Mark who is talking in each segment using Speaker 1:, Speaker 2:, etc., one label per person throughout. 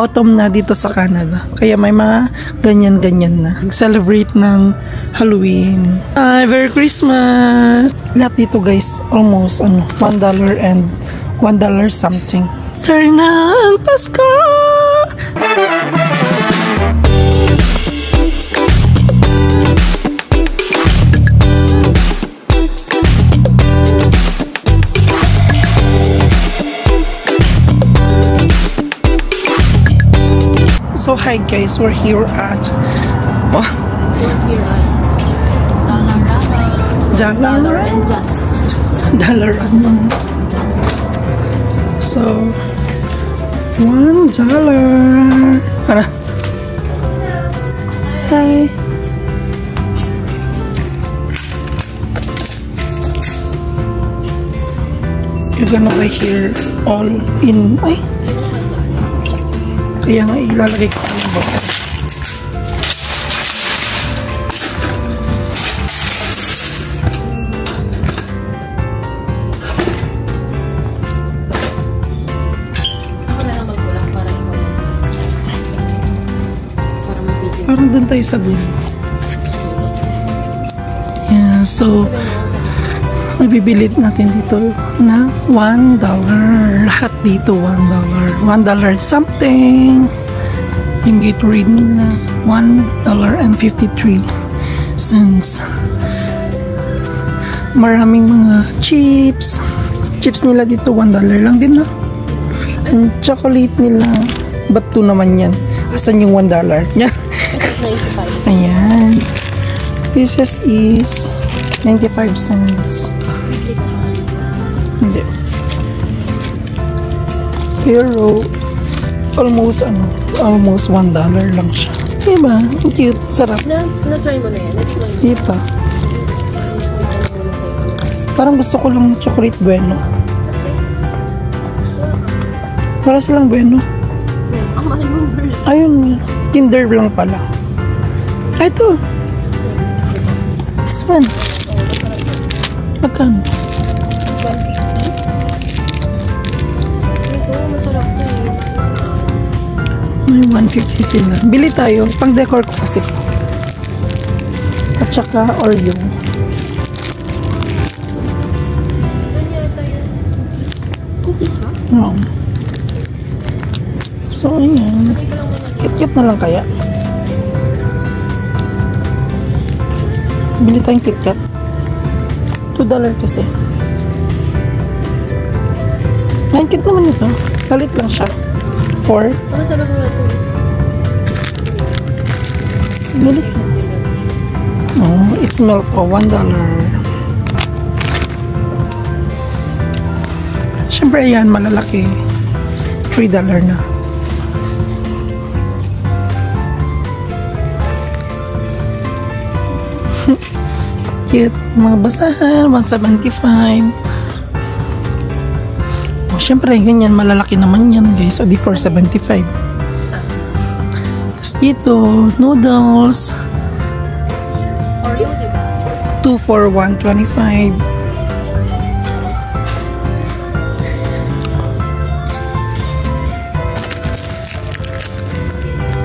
Speaker 1: autumn na dito sa Canada. Kaya may mga ganyan-ganyan na. Celebrate ng Halloween. Merry Christmas! Lahat dito guys, almost $1 and $1 something. Turn ng Pasko! So hi guys, we're here at Dollarama. So $1. Ano? Hi. You're gonna buy here all in. Ay. Kaya nga ilalagay ko yung bottle. Parang dun tayo sa dulo. Yeah, so mabibilit natin dito na $1. Lahat dito $1. $1 something. Yung Gatorade nila $1.53. Maraming mga chips. Chips nila dito $1 lang din na. And chocolate nila, ba't 2 naman yan? Asan yung $1? Ayan. This is 95 cents. Hindi. Pero almost $1 lang siya. Diba? Ang cute. Sarap.
Speaker 2: Na-try mo na yan?
Speaker 1: Diba? Parang gusto ko lang chocolate bueno. Para silang bueno.
Speaker 2: Ang mahal mo, girl.
Speaker 1: Ayun. Kinder lang pala. Ah, ito. This one. Magkano?
Speaker 2: 150. Ito, masarap to eh.
Speaker 1: May 150 sila. Bili tayo. Pang decor ko kasi. At saka Oreo.
Speaker 2: Cookies ba?
Speaker 1: No. So, ayan. Kit-kit na lang kaya. Bili tayong KitKat. $2 kasi. Langkit naman ito. Kalit lang siya. 4.
Speaker 2: Ano sa loob nga ito?
Speaker 1: Bili ka. Oh, it's milk po. $1. Siyempre, ayan. Malalaki. $3 na. Cute. Mga basahan, $1.75. Oh, syempre, ganyan. Malalaki naman yan, guys. O, di $4.75. Tapos dito, noodles.
Speaker 2: Oreo, diba?
Speaker 1: 2 for $1.25.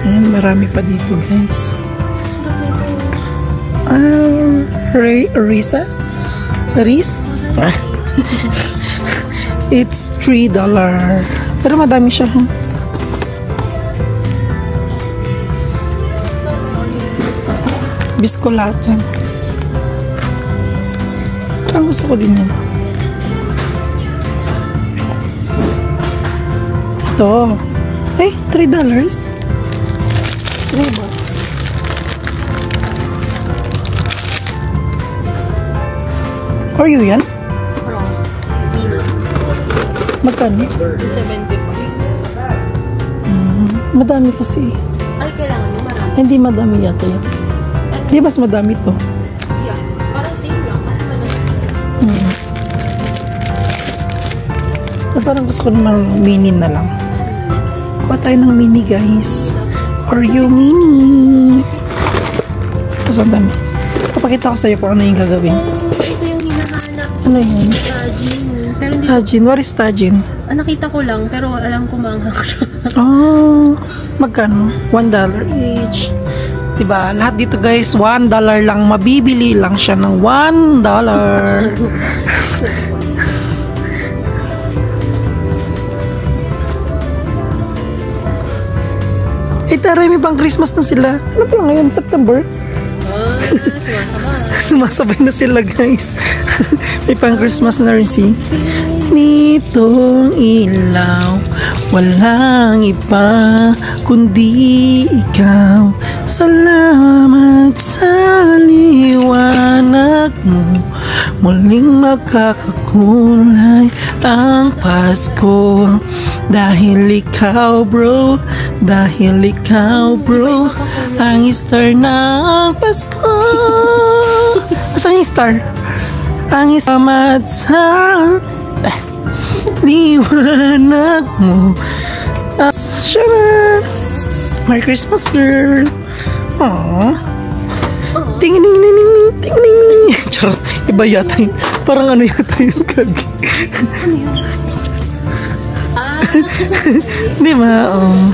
Speaker 1: Ayan, marami pa dito, guys. Reese's? It's $3. Pero madami siya, ha? Biscolata. Ang gusto ko din yan. Ito. Ay, $3. $3. Oreo yan?
Speaker 2: Mini.
Speaker 1: Magkano?
Speaker 2: $2.75.
Speaker 1: Madami kasi.
Speaker 2: Ay, kailangan mo marami.
Speaker 1: Hindi madami yata yan. Di mas madami to.
Speaker 2: Yeah. Parang same lang. Kasi malaki.
Speaker 1: So, parang gusto ko naman mini na lang. Kuha tayo ng mini, guys. Oreo mini. Kasi ang dami. Papakita ko sa'yo kung ano yung gagawin.
Speaker 2: Ito yung hinahanap.
Speaker 1: Ano yun?
Speaker 2: Tajin. Pero hindi.
Speaker 1: Tajin. What is tajin?
Speaker 2: nakita ko lang, pero alam ko maanghang siya.
Speaker 1: Oh, magkano? $1 each. Diba? Lahat dito guys, $1 lang. Mabibili lang siya ng $1. Eh, taray, may pang Christmas na sila. Ano pa ngayon? September?
Speaker 2: Sumasabay.
Speaker 1: Sumasabay na sila guys. May pang Christmas na rin si nitong ilaw, walang iba kundi ikaw. Salamat sa liwanag mo, muling magkakakulay ang Pasko. Dahil ikaw bro, ang star ng Pasko. Asan yung star? Ang salamat sa liwanag mo. Shana! Merry Christmas, girl! Aww! Ting-ning-ning-ning! Ting-ning-ning! Charot! Iba yata yun. Parang ano yata yun, Kagi.
Speaker 2: Ano yun?
Speaker 1: Di ba? Oh.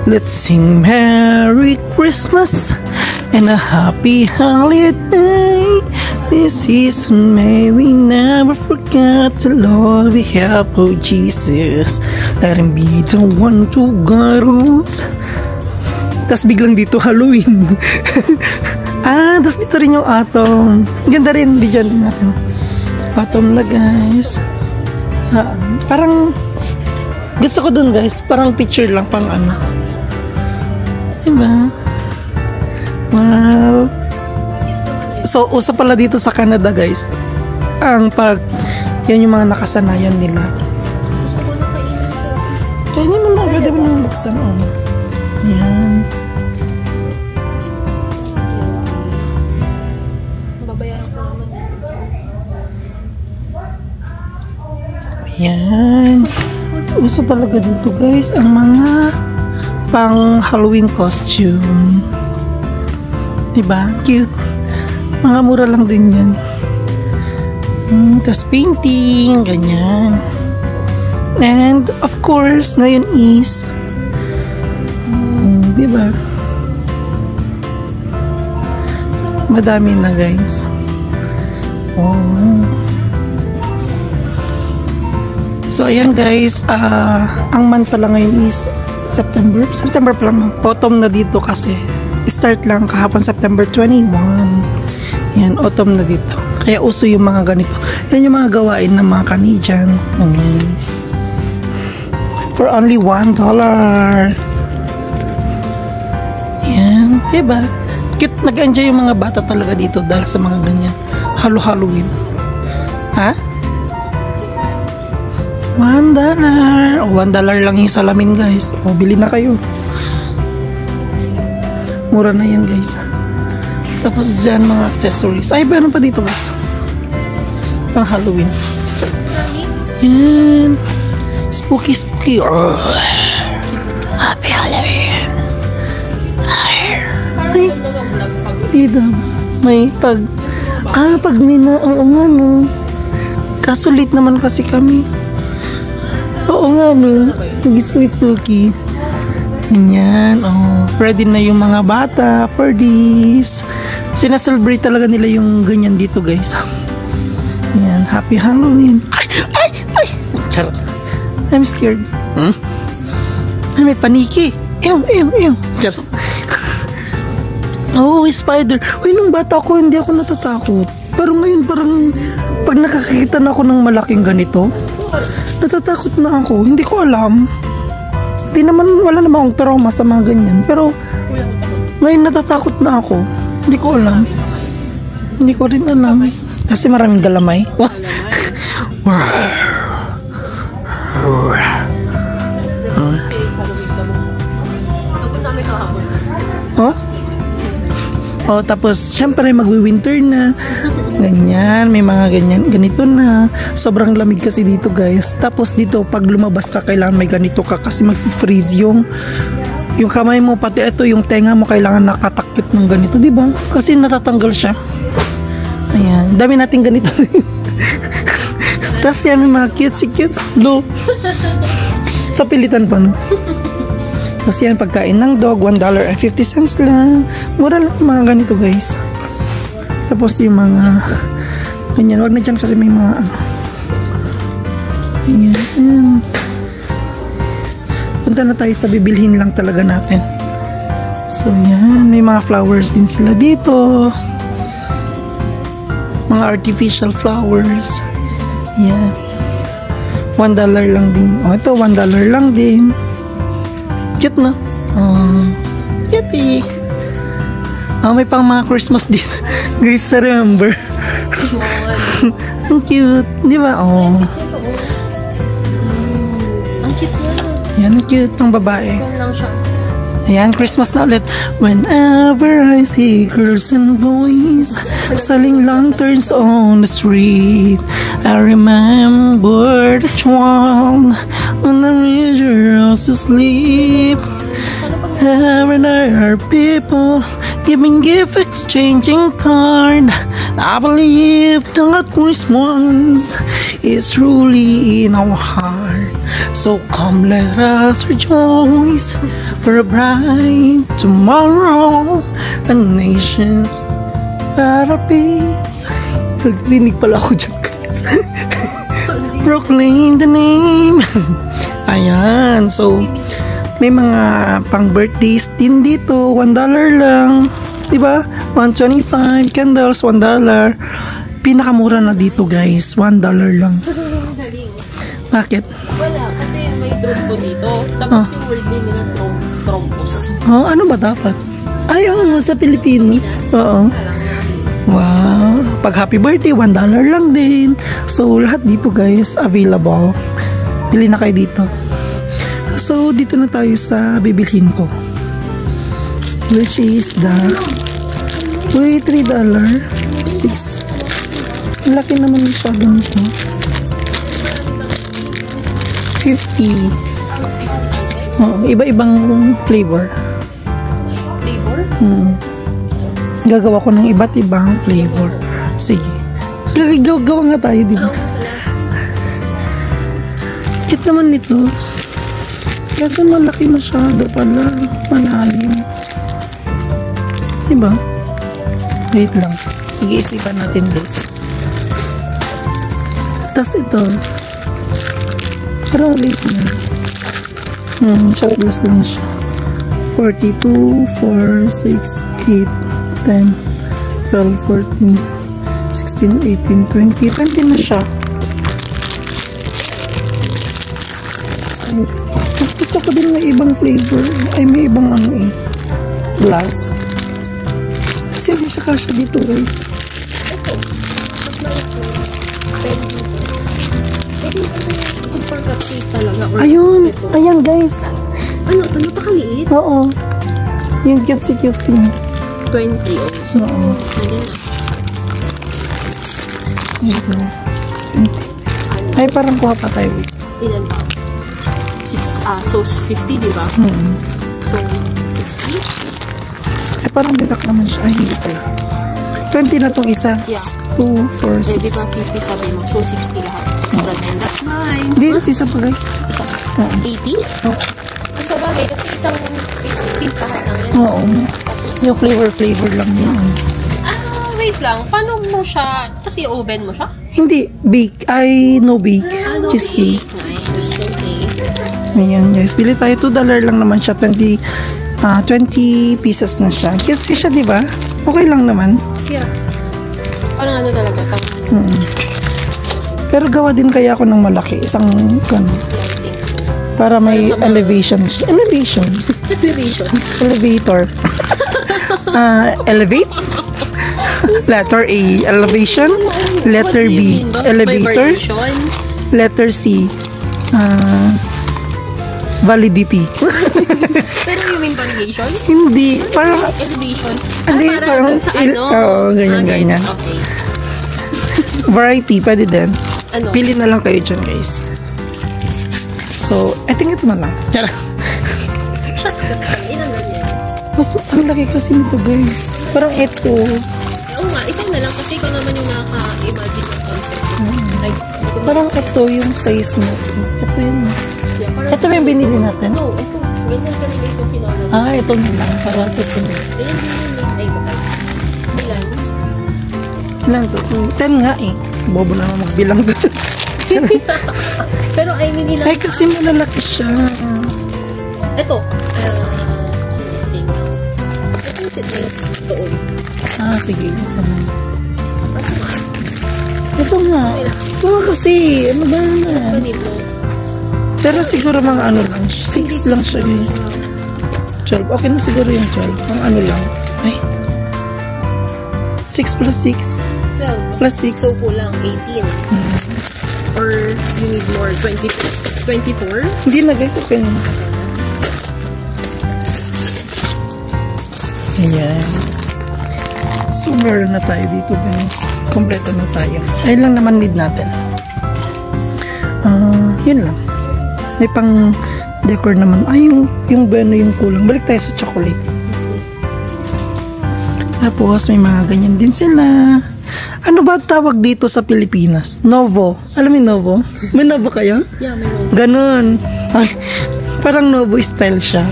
Speaker 1: Let's sing Merry Christmas and a happy holiday. This season may we never forget the love we have for Jesus. Let him be the one to guide us. Tas biglang dito Halloween. Tas dito rin yung Atom. Ganda rin, bigyan din natin. Atom na guys. Parang gusto ko dun guys. Parang picture lang pang ano. Diba? Wow. So, uso pala dito sa Canada guys. Ang yan yung mga nakasanayan nila.
Speaker 2: Gusto ko na kainin ko.
Speaker 1: Kainin mo na. Pwede mo nang buksan. Oh. Yan.
Speaker 2: Babayaran ko naman dito.
Speaker 1: Yan. Uso talaga dito guys. Ang mga pang Halloween costume. Diba? Cute. Mga mura lang din yan. Tas painting, ganyan. And of course, ngayon is diba? Madami na guys. Oh. So ayan guys, ang month pala ngayon is September pa lang. Autumn na dito kasi start lang kahapon September 21. Yan, autumn na dito. Kaya uso yung mga ganito. Yan yung mga gawain ng mga Canadian. For only $1. Yan, diba? Cute, nag-enjoy yung mga bata talaga dito dahil sa mga ganyan. Halloween. Ha? $1. $1 lang yung salamin guys. Bili na kayo. Mura na yan guys. Tapos dyan mga accessories. Ay, meron pa dito guys. Pang Halloween. Yan. Spooky. Oh. Happy Halloween. Ay. Dito. May pag may na. Oo nga no. Kaso late naman kasi kami. Oo nga no. Spooky. Ganyan, ready na yung mga bata for this. Sinaselebrate talaga nila yung ganyan dito guys. Yan, happy Halloween. Ay! Charot. I'm scared. Ay, may paniki. Ew. Charot. Oh, spider. Uy, nung bata ko, hindi ako natatakot. Pero ngayon parang pag nakakita na ako ng malaking ganito, natatakot na ako. Hindi ko alam. Wala naman akong trauma sa mga ganyan. Pero, ngayon natatakot na ako. Hindi ko alam. Hindi ko rin alam. Kasi maraming galamay. Tapos, syempre, magwi-winter na. Ganyan, may mga ganito na. Sobrang lamig kasi dito guys. Tapos dito pag lumabas ka kailangan may ganito ka kasi mag-freeze yung kamay mo, pati ito yung tenga mo kailangan nakatakip ng ganito, di ba? Kasi natatanggal siya. Ayan, dami nating ganito. Tapos yan, may mga cutesy blue. Sa pilitan pa, no? Tapos yan, pagkain ng dog, $1.50 lang. Mura lang mga ganito, guys. Tapos yung mga ganyan, wag na dyan kasi may mga ano. Yan. Punta na tayo sa bibilhin lang talaga natin. So yan, may mga flowers din sila dito. Mga artificial flowers. Yan. $1 lang din. Oh, ito $1 lang din. Cute, no? Cute. May pang mga Christmas dito. Guys, remember? Ang cute. Di ba?
Speaker 2: Ang cute niya.
Speaker 1: Yan, ang cute ng babae.
Speaker 2: Ikaw lang siya.
Speaker 1: Ayan, Christmas na ulit. Whenever I see girls and boys selling lanterns on the street, I remember the one when the rivers asleep. Every day are people giving gift, exchanging card. I believe that Christmas is truly in our heart. So come let us rejoice for a bright tomorrow, a nation's better peace. Nagrinig pala ako dyan, guys. Proclaim the name. Ayan, so may mga pang birthdays din dito, $1 lang, diba? 125 candles, $1. Pinakamura na dito, guys, $1 lang. Bakit?
Speaker 2: Wala, kasi may trompo dito. Tapos yung word din nila trompos.
Speaker 1: Ano ba dapat? Ay, sa Pilipino. Oo. Wow. Pag happy birthday, $1 lang din. So, lahat dito, guys, available. Pili na kayo dito. So, dito na tayo sa bibilhin ko. Which is the $3. 6. Laki naman masyado nito. 50. Iba-ibang flavor.
Speaker 2: Flavor?
Speaker 1: Gagawa ko ng iba't ibang flavor. Sige. Gawa nga tayo, di ba? Cute naman nito. Kaso malaki masyado pala. Malalim. Diba? Wait lang. Pag-iisipan natin this. Tapos ito. Parang late na. Shot glass lang siya. 42, 4, 6, 8, 10, 12, 14, 16, 18, 20. 20 na siya. Mas gusto ko din may ibang flavor. Ay, may ibang ano glass. Kasi hindi siya kasya dito, guys. Ayun. Ayan, guys.
Speaker 2: Ano? Ano pa kaliit?
Speaker 1: Oo. Yung cutesy.
Speaker 2: 20.
Speaker 1: Oo.
Speaker 2: Nandiyan na.
Speaker 1: Ay, parang kuha pa tayo, guys.
Speaker 2: Ilan pa? 6, so 50, di ba? So, 60?
Speaker 1: Ay, parang bitak naman siya. Ay, hindi pala. 20 na tong isa.
Speaker 2: Yeah.
Speaker 1: 2, 4, 6.
Speaker 2: Di ba 50 sabi mo? So, 60 lahat. Extra 10. That's mine.
Speaker 1: Hindi, isa pa, guys.
Speaker 2: 80?
Speaker 1: Oo.
Speaker 2: Sa bagay, kasi isang 50 lahat lang yan.
Speaker 1: Oo. Yung flavor lang yun.
Speaker 2: Wait lang. Paano mo siya? Kasi oven mo siya?
Speaker 1: Hindi. Bake. Ay, no bake. Cheesecake.
Speaker 2: Nice. Okay.
Speaker 1: Ayan, guys. Bili tayo. $2 lang naman siya. 20 pieces na siya. Cute siya, di ba? Okay lang naman.
Speaker 2: Yeah. Parang ano talaga?
Speaker 1: Pero gawa din kaya ako ng malaki. Isang gano'n. Para may elevation. Elevation. Elevator. Elevate. Letter A. Elevation. Letter B. Elevator. Letter C. Validity.
Speaker 2: Pero you mean variation?
Speaker 1: Hindi. Parang
Speaker 2: Elevation.
Speaker 1: hindi,
Speaker 2: Parang sa ano?
Speaker 1: Oo, ganyan.
Speaker 2: Okay.
Speaker 1: Variety. Pwede din.
Speaker 2: Ano?
Speaker 1: Pili na lang kayo dyan, guys. So, I think ito na lang.
Speaker 2: Shot kasi. Ilan ganyan?
Speaker 1: Mas ang laki kasi nito, guys. Parang ito.
Speaker 2: Oo nga, ikaw na lang kasi ikaw naman yung nakaka-imagine ng concept. Like,
Speaker 1: Parang ito yung size na. Ito yun.
Speaker 2: yeah, parang
Speaker 1: Ito ba yung binili natin?
Speaker 2: No, ito. Ganyan talaga itong pinolo.
Speaker 1: Ito na lang. Para susunod.
Speaker 2: Ayan, ay, bakit? Bilang.
Speaker 1: Ilan to? 10 nga eh. Bobo naman magbilang doon.
Speaker 2: Pero I mean, ilang.
Speaker 1: Ay, kasi malalaki siya.
Speaker 2: Ito. I think it means doon.
Speaker 1: Sige. Ito nga. Ito nga kasi. Ano ba
Speaker 2: Ito
Speaker 1: na?
Speaker 2: nito.
Speaker 1: Pero siguro mga ano lang. 6 lang siya guys. 12. Okay na siguro yung 12. Ang ano lang. Ay. 6 plus 6.
Speaker 2: 12.
Speaker 1: Plus 6.
Speaker 2: So, kulang 18. Or you need more? 24?
Speaker 1: Hindi na guys. Okay na. Ayan. So, meron na tayo dito guys. Kompleto na tayo. Ayun lang naman need natin. Yun lang. May pang decor naman. Yung bueno yung kulang. Balik tayo sa chocolate. Tapos, may mga ganyan din sila. Ano ba tawag dito sa Pilipinas? Novo. Alam mo yung Novo? May Novo kayo?
Speaker 2: Yeah, meron.
Speaker 1: Ganon. Ay, parang Novo style siya.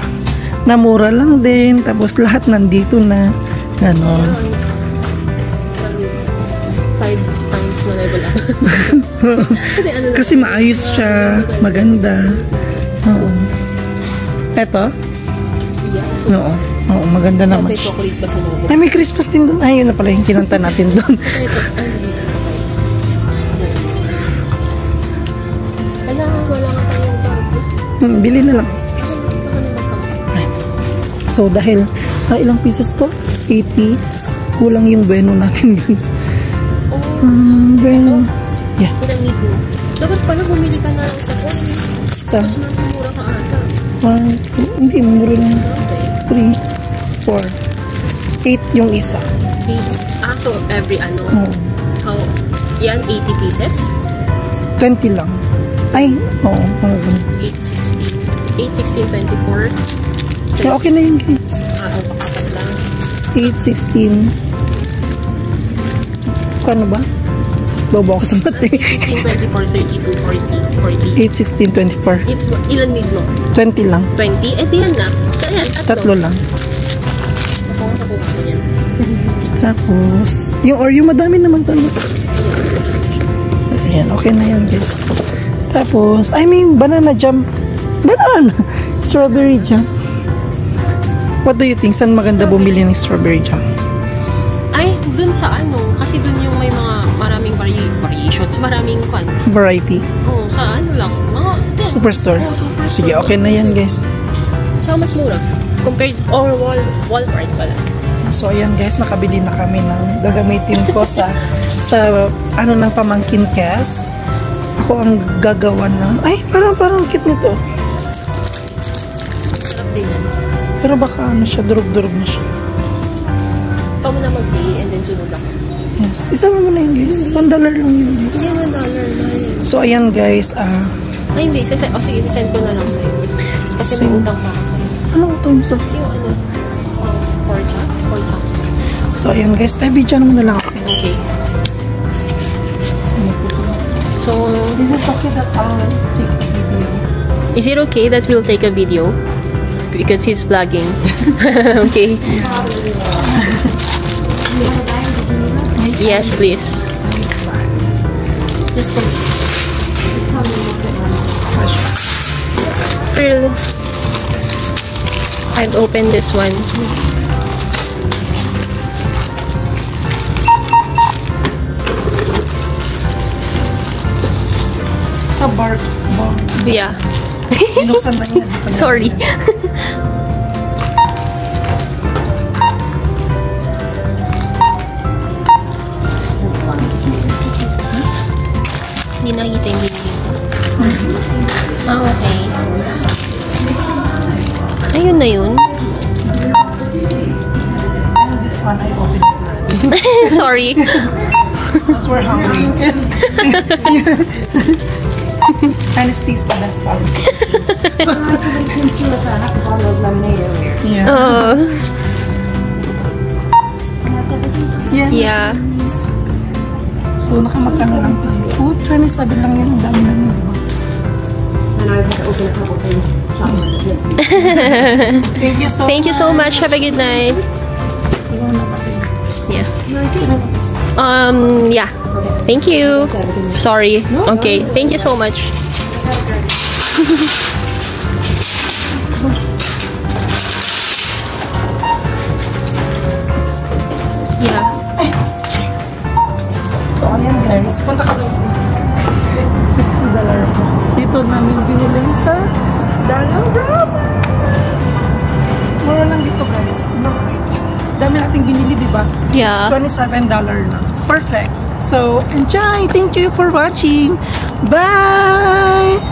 Speaker 1: Namura lang din. Tapos, lahat nandito na. Ganon.
Speaker 2: 5 times na level up. Kasi ano lang.
Speaker 1: Kasi maayos siya. Maganda. Oo. Eto?
Speaker 2: Yeah. So,
Speaker 1: Oo, maganda naman
Speaker 2: may
Speaker 1: siya.
Speaker 2: chocolate ba sa Novo?
Speaker 1: Ay, may Christmas din doon. Ay, yun na pala yung kinanta natin doon.
Speaker 2: Ito. Wala nga tayong tawag.
Speaker 1: Bili na lang.
Speaker 2: Baka naman tawag.
Speaker 1: Ay. So, dahil ilang pieces to? 80. Kulang yung bueno natin, guys.
Speaker 2: Oh,
Speaker 1: Bueno. Yeah.
Speaker 2: ilang need mo? Dapat pala bumili ka na lang sa phone.
Speaker 1: Sa
Speaker 2: Mas mura ka ata.
Speaker 1: 1, 2, hindi, mura lang.
Speaker 2: Okay.
Speaker 1: 3, 4, 8 yung isa.
Speaker 2: So every ano?
Speaker 1: Oh.
Speaker 2: How? Yan, 80 pieces?
Speaker 1: 20 lang. Ay, oo.
Speaker 2: 8, 16, 24.
Speaker 1: Okay na yun, guys.
Speaker 2: Apat lang.
Speaker 1: 8, 16. Kano ba? Bobo ako sa mati.
Speaker 2: 16, 24, 32, 40,
Speaker 1: 8, 16,
Speaker 2: 40.
Speaker 1: 24.
Speaker 2: Ilan need mo?
Speaker 1: 20 lang.
Speaker 2: 20? Eh, di yan na. So, ayan,
Speaker 1: Tatlo lang.
Speaker 2: Ako ang nakuha ko yan.
Speaker 1: Tapos, yung Oreo, madami naman to. Ayan, okay na yan, guys. Tapos, I mean, banana jam. Banana! Strawberry jam. What do you think? Saan maganda bumili ng strawberry jam?
Speaker 2: Ay, dun sa ano, kasi dun yung may mga maraming variations, maraming
Speaker 1: Variety.
Speaker 2: oh, sa ano lang, mga
Speaker 1: Superstore.
Speaker 2: Oh, superstore.
Speaker 1: Sige, okay na yan, guys.
Speaker 2: So, mas mura. Compared, or Walmart pala.
Speaker 1: So, ayan, guys, nakabili na kami ng gagamitin ko sa ano ng pamangkin Kes. Ako ang gagawa ng, ay, parang cute nito.
Speaker 2: Sarap din yan.
Speaker 1: Pero baka ano siya, durug-durug na siya.
Speaker 2: Ikaw mo na mag-pay and then sunod ako.
Speaker 1: Yes. Isama mo na yun, guys. $1 lang yun, guys.
Speaker 2: Hindi, $1 na yun.
Speaker 1: So, ayan, guys.
Speaker 2: Ay, hindi. Sige, send ko na lang sa'yo. Kasi may utang pa ako sa'yo.
Speaker 1: Ano ito? So,
Speaker 2: Yung ano, pork chop.
Speaker 1: so, ayan, guys. Ay, bidyan mo na lang ako.
Speaker 2: Okay. So,
Speaker 1: Is it okay that I'll take the video?
Speaker 2: is it okay that we'll take a video? Because he's vlogging. Okay. Yes, please.
Speaker 1: Yes, please.
Speaker 2: Pearl. I've opened this one.
Speaker 1: Sa bar.
Speaker 2: Yeah.
Speaker 1: Binuksan na niya.
Speaker 2: Sorry. Hindi nakikita yung binili ko. Okay. Ayun na yun.
Speaker 1: This one I opened already.
Speaker 2: Sorry.
Speaker 1: Because we're hungry. Honesty is the best policy. Yeah. Yeah.
Speaker 2: Yeah.
Speaker 1: So, nakamagkano lang tayo. 27 lang yan. Ang dami namin, di ba?
Speaker 2: Thank you so much. Have a good night. Yeah. Yeah. Thank you. Sorry. Okay. Thank you so much. Yeah.
Speaker 1: So, ayan guys. Punta ka doon. This is dollar ko. Dito namin binili sa Dollar Bravo. Mura lang dito guys. Dami nating binili, di ba?
Speaker 2: Yeah.
Speaker 1: It's $27 lang. Perfect. So, enjoy! Thank you for watching! Bye!